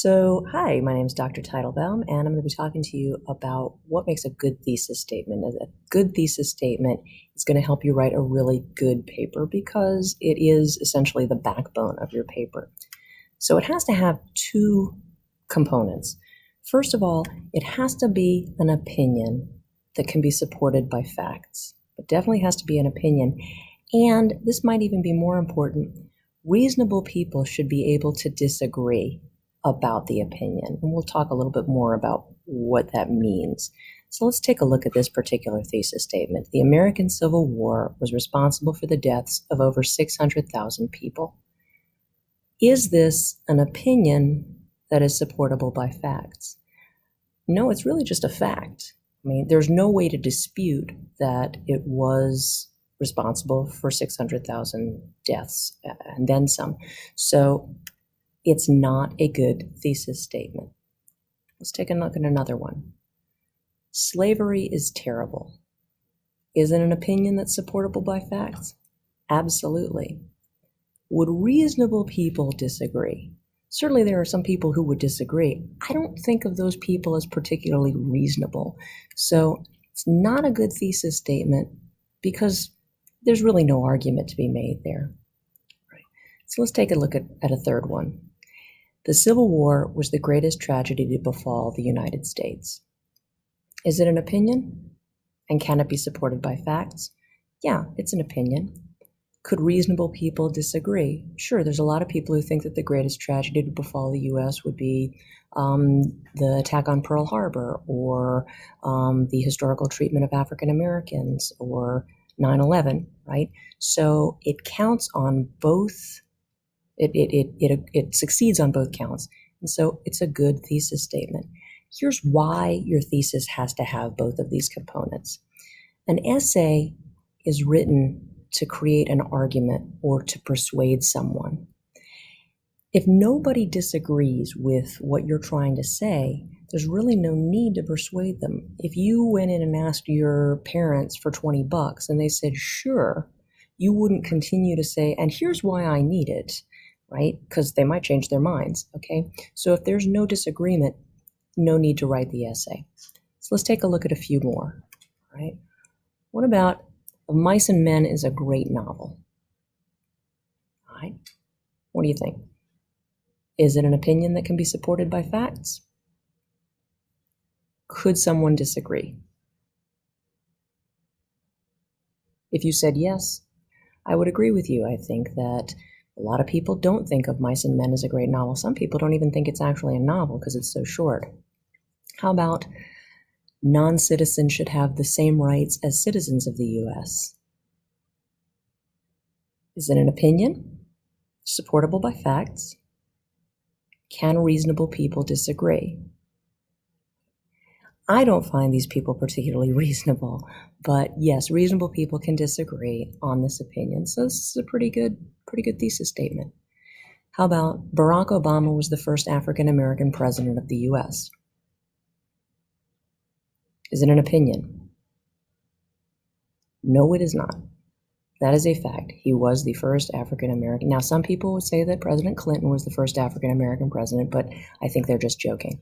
Hi, my name is Dr. Teitelbaum, and I'm going to be talking to you about what makes a good thesis statement. A good thesis statement is going to help you write a really good paper because it is essentially the backbone of your paper. So it has to have two components. First of all, it has to be an opinion that can be supported by facts. It definitely has to be an opinion. And this might even be more important. Reasonable people should be able to disagree about the opinion. And we'll talk a little bit more about what that means. So let's take a look at this particular thesis statement. The American Civil War was responsible for the deaths of over 600,000 people. Is this an opinion that is supportable by facts? No, it's really just a fact. I mean, there's no way to dispute that it was responsible for 600,000 deaths and then some. So it's not a good thesis statement. Let's take a look at another one. Slavery is terrible. Is it an opinion that's supportable by facts? Absolutely. Would reasonable people disagree? Certainly there are some people who would disagree. I don't think of those people as particularly reasonable. So it's not a good thesis statement because there's really no argument to be made there. Right. So let's take a look at a third one. The Civil War was the greatest tragedy to befall the United States. Is it an opinion? And can it be supported by facts? Yeah, it's an opinion. Could reasonable people disagree? Sure, there's a lot of people who think that the greatest tragedy to befall the U.S. would be the attack on Pearl Harbor or the historical treatment of African Americans or 9/11, right? So it counts on both. It succeeds on both counts. And so it's a good thesis statement. Here's why your thesis has to have both of these components. An essay is written to create an argument or to persuade someone. If nobody disagrees with what you're trying to say, there's really no need to persuade them. If you went in and asked your parents for $20 and they said, sure, you wouldn't continue to say, and here's why I need it, right? Because they might change their minds, okay? So if there's no disagreement, no need to write the essay. So let's take a look at a few more, right? What about Of Mice and Men is a great novel? All right, what do you think? Is it an opinion that can be supported by facts? Could someone disagree? If you said yes, I would agree with you. I think that a lot of people don't think of Mice and Men as a great novel. Some people don't even think it's actually a novel because it's so short. How about non-citizens should have the same rights as citizens of the U.S.? Is it an opinion supportable by facts? Can reasonable people disagree? I don't find these people particularly reasonable, but yes, reasonable people can disagree on this opinion. So this is a pretty good thesis statement. How about Barack Obama was the first African-American president of the U.S.? Is it an opinion? No, it is not. That is a fact. He was the first African-American. Now, some people would say that President Clinton was the first African-American president, but I think they're just joking.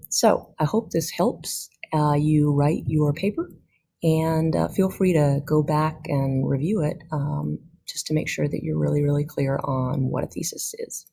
So I hope this helps you write your paper, and feel free to go back and review it just to make sure that you're really, really clear on what a thesis is.